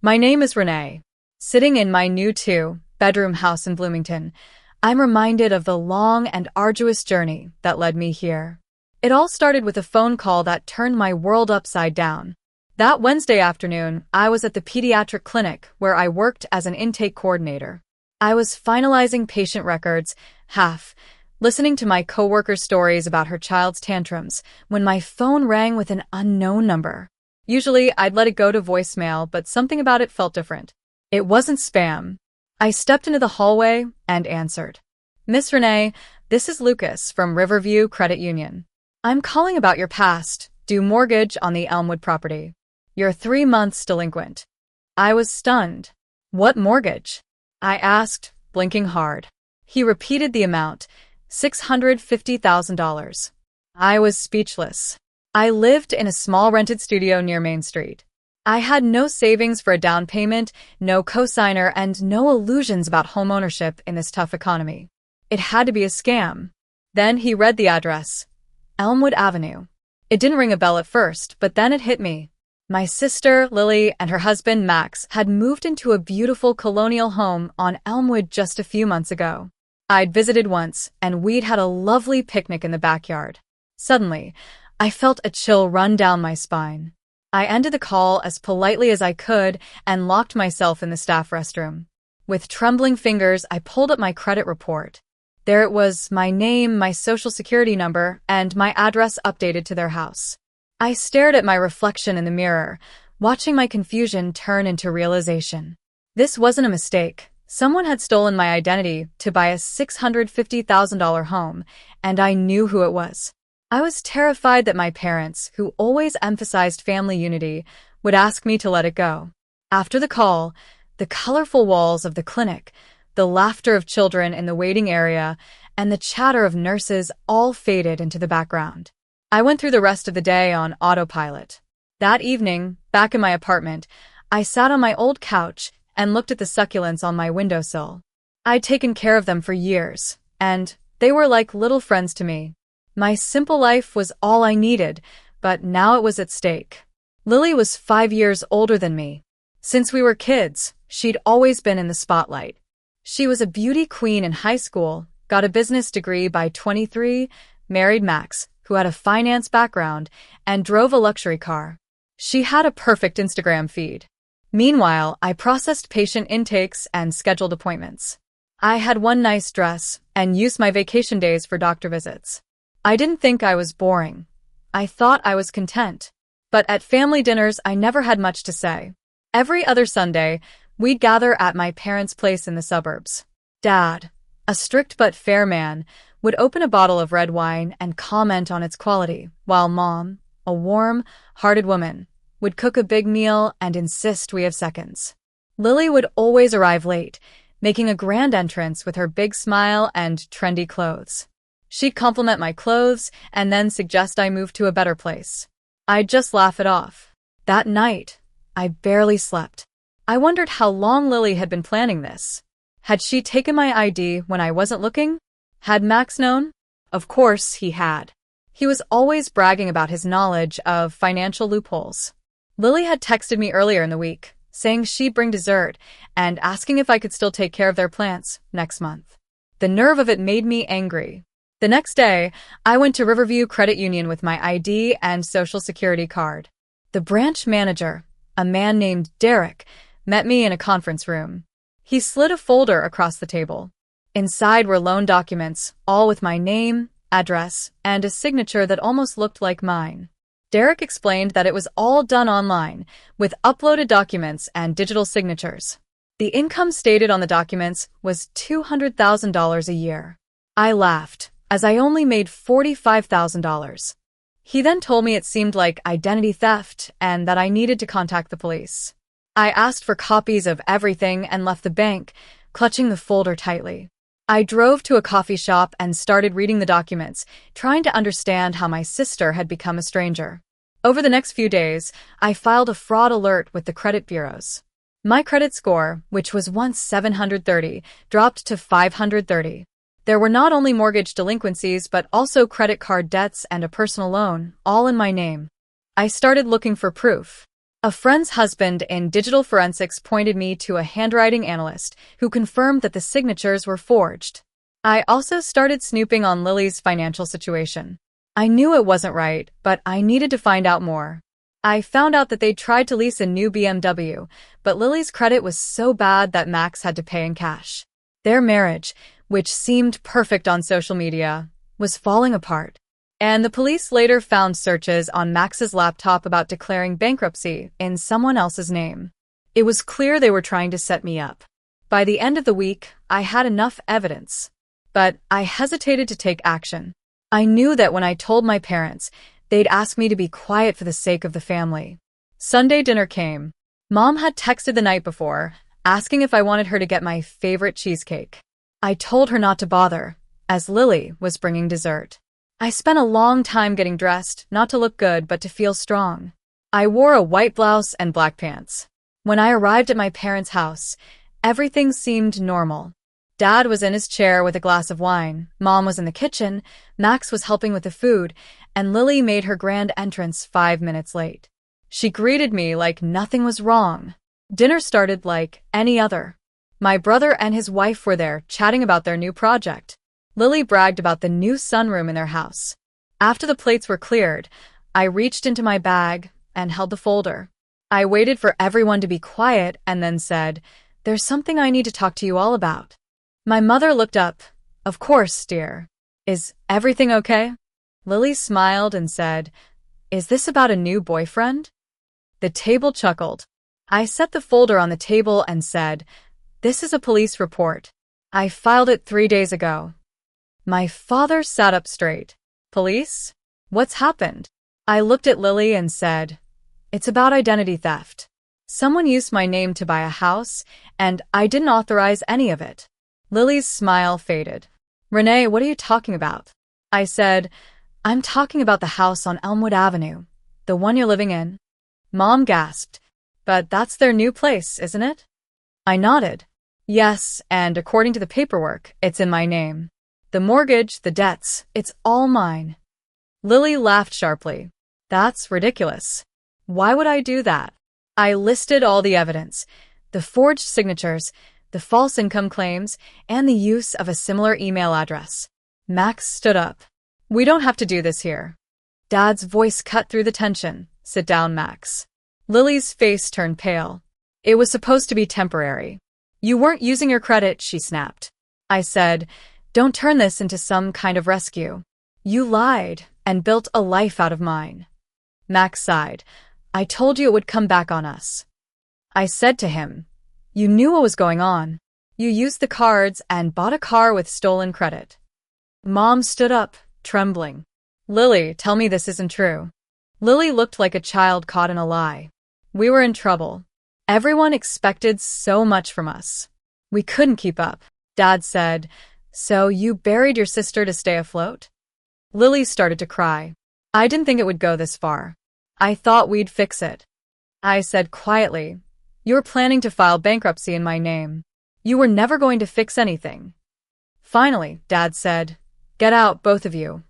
My name is Renee. Sitting in my new two-bedroom house in Bloomington, I'm reminded of the long and arduous journey that led me here. It all started with a phone call that turned my world upside down. That Wednesday afternoon, I was at the pediatric clinic where I worked as an intake coordinator. I was finalizing patient records, listening to my coworker's stories about her child's tantrums, when my phone rang with an unknown number. Usually, I'd let it go to voicemail, but something about it felt different. It wasn't spam. I stepped into the hallway and answered. "Miss Renee, this is Lucas from Riverview Credit Union. I'm calling about your past due mortgage on the Elmwood property. You're 3 months delinquent." I was stunned. "What mortgage?" I asked, blinking hard. He repeated the amount, $650,000. I was speechless. I lived in a small rented studio near Main Street. I had no savings for a down payment, no cosigner, and no illusions about homeownership in this tough economy. It had to be a scam. Then he read the address, Elmwood Avenue. It didn't ring a bell at first, but then it hit me. My sister, Lily, and her husband, Max, had moved into a beautiful colonial home on Elmwood just a few months ago. I'd visited once, and we'd had a lovely picnic in the backyard. Suddenly, I felt a chill run down my spine. I ended the call as politely as I could and locked myself in the staff restroom. With trembling fingers, I pulled up my credit report. There it was, my name, my social security number, and my address updated to their house. I stared at my reflection in the mirror, watching my confusion turn into realization. This wasn't a mistake. Someone had stolen my identity to buy a $650,000 home, and I knew who it was. I was terrified that my parents, who always emphasized family unity, would ask me to let it go. After the call, the colorful walls of the clinic, the laughter of children in the waiting area, and the chatter of nurses all faded into the background. I went through the rest of the day on autopilot. That evening, back in my apartment, I sat on my old couch and looked at the succulents on my windowsill. I'd taken care of them for years, and they were like little friends to me. My simple life was all I needed, but now it was at stake. Lily was 5 years older than me. Since we were kids, she'd always been in the spotlight. She was a beauty queen in high school, got a business degree by 23, married Max, who had a finance background, and drove a luxury car. She had a perfect Instagram feed. Meanwhile, I processed patient intakes and scheduled appointments. I had one nice dress and used my vacation days for doctor visits. I didn't think I was boring. I thought I was content. But at family dinners, I never had much to say. Every other Sunday, we'd gather at my parents' place in the suburbs. Dad, a strict but fair man, would open a bottle of red wine and comment on its quality, while Mom, a warm-hearted woman, would cook a big meal and insist we have seconds. Lily would always arrive late, making a grand entrance with her big smile and trendy clothes. She'd compliment my clothes and then suggest I move to a better place. I'd just laugh it off. That night, I barely slept. I wondered how long Lily had been planning this. Had she taken my ID when I wasn't looking? Had Max known? Of course he had. He was always bragging about his knowledge of financial loopholes. Lily had texted me earlier in the week, saying she'd bring dessert and asking if I could still take care of their plants next month. The nerve of it made me angry. The next day, I went to Riverview Credit Union with my ID and social security card. The branch manager, a man named Derek, met me in a conference room. He slid a folder across the table. Inside were loan documents, all with my name, address, and a signature that almost looked like mine. Derek explained that it was all done online, with uploaded documents and digital signatures. The income stated on the documents was $200,000 a year. I laughed, as I only made $45,000. He then told me it seemed like identity theft and that I needed to contact the police. I asked for copies of everything and left the bank, clutching the folder tightly. I drove to a coffee shop and started reading the documents, trying to understand how my sister had become a stranger. Over the next few days, I filed a fraud alert with the credit bureaus. My credit score, which was once 730, dropped to 530. There were not only mortgage delinquencies but also credit card debts and a personal loan, all in my name. I started looking for proof. A friend's husband in digital forensics pointed me to a handwriting analyst who confirmed that the signatures were forged. I also started snooping on Lily's financial situation. I knew it wasn't right, but I needed to find out more. I found out that they'd tried to lease a new BMW, but Lily's credit was so bad that Max had to pay in cash. Their marriage, which seemed perfect on social media, was falling apart. And the police later found searches on Max's laptop about declaring bankruptcy in someone else's name. It was clear they were trying to set me up. By the end of the week, I had enough evidence. But I hesitated to take action. I knew that when I told my parents, they'd ask me to be quiet for the sake of the family. Sunday dinner came. Mom had texted the night before, asking if I wanted her to get my favorite cheesecake. I told her not to bother, as Lily was bringing dessert. I spent a long time getting dressed, not to look good but to feel strong. I wore a white blouse and black pants. When I arrived at my parents' house, everything seemed normal. Dad was in his chair with a glass of wine, Mom was in the kitchen, Max was helping with the food, and Lily made her grand entrance 5 minutes late. She greeted me like nothing was wrong. Dinner started like any other. My brother and his wife were there, chatting about their new project. Lily bragged about the new sunroom in their house. After the plates were cleared, I reached into my bag and held the folder. I waited for everyone to be quiet and then said, "There's something I need to talk to you all about." My mother looked up. "Of course, dear. Is everything okay?" Lily smiled and said, "Is this about a new boyfriend?" The table chuckled. I set the folder on the table and said, "This is a police report. I filed it 3 days ago." My father sat up straight. "Police? What's happened?" I looked at Lily and said, "It's about identity theft. Someone used my name to buy a house, and I didn't authorize any of it." Lily's smile faded. "Renee, what are you talking about?" I said, "I'm talking about the house on Elmwood Avenue, the one you're living in." Mom gasped. "But that's their new place, isn't it?" I nodded. "Yes, and according to the paperwork, it's in my name. The mortgage, the debts, it's all mine." Lily laughed sharply. "That's ridiculous. Why would I do that?" I listed all the evidence, the forged signatures, the false income claims, and the use of a similar email address. Max stood up. "We don't have to do this here." Dad's voice cut through the tension. "Sit down, Max." Lily's face turned pale. "It was supposed to be temporary. You weren't using your credit," she snapped. I said, "Don't turn this into some kind of rescue. You lied and built a life out of mine." Max sighed. "I told you it would come back on us." I said to him, "You knew what was going on. You used the cards and bought a car with stolen credit." Mom stood up, trembling. "Lily, tell me this isn't true." Lily looked like a child caught in a lie. We were in trouble. Everyone expected so much from us. We couldn't keep up. Dad said, "So you buried your sister to stay afloat?" Lily started to cry. "I didn't think it would go this far. I thought we'd fix it." I said quietly, "You were planning to file bankruptcy in my name. You were never going to fix anything." Finally, Dad said, "Get out, both of you."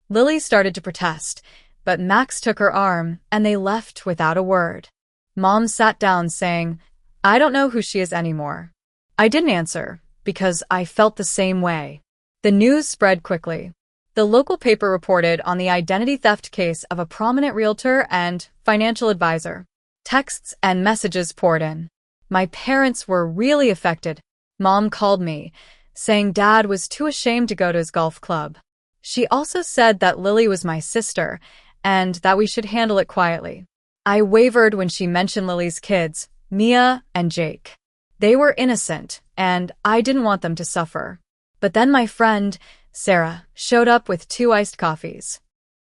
Lily started to protest, but Max took her arm and they left without a word. Mom sat down saying, "I don't know who she is anymore." I didn't answer because I felt the same way. The news spread quickly. The local paper reported on the identity theft case of a prominent realtor and financial advisor. Texts and messages poured in. My parents were really affected. Mom called me, saying Dad was too ashamed to go to his golf club. She also said that Lily was my sister and that we should handle it quietly. I wavered when she mentioned Lily's kids, Mia and Jake. They were innocent, and I didn't want them to suffer. But then my friend, Sarah, showed up with 2 iced coffees.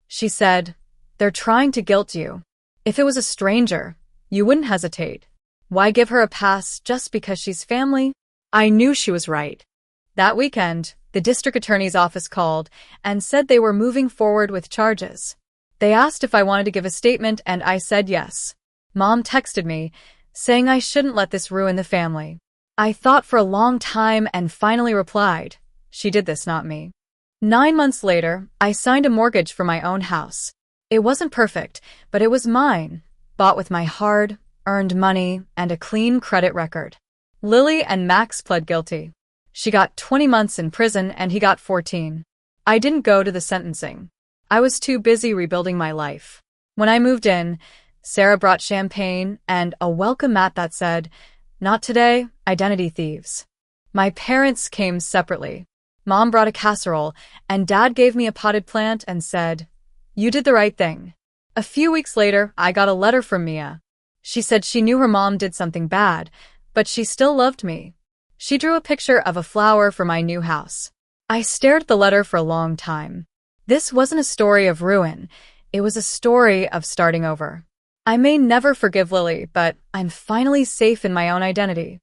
She said, "They're trying to guilt you. If it was a stranger, you wouldn't hesitate. Why give her a pass just because she's family?" I knew she was right. That weekend, the district attorney's office called and said they were moving forward with charges. They asked if I wanted to give a statement, and I said yes. Mom texted me, saying I shouldn't let this ruin the family. I thought for a long time and finally replied, "She did this, not me." 9 months later, I signed a mortgage for my own house. It wasn't perfect, but it was mine. bought with my hard-earned money and a clean credit record. Lily and Max pled guilty. She got 20 months in prison and he got 14. I didn't go to the sentencing. I was too busy rebuilding my life. When I moved in, Sarah brought champagne and a welcome mat that said, "Not today, identity thieves." My parents came separately. Mom brought a casserole, and Dad gave me a potted plant and said, "You did the right thing." A few weeks later, I got a letter from Mia. She said she knew her mom did something bad, but she still loved me. She drew a picture of a flower for my new house. I stared at the letter for a long time. This wasn't a story of ruin. It was a story of starting over. I may never forgive Lily, but I'm finally safe in my own identity.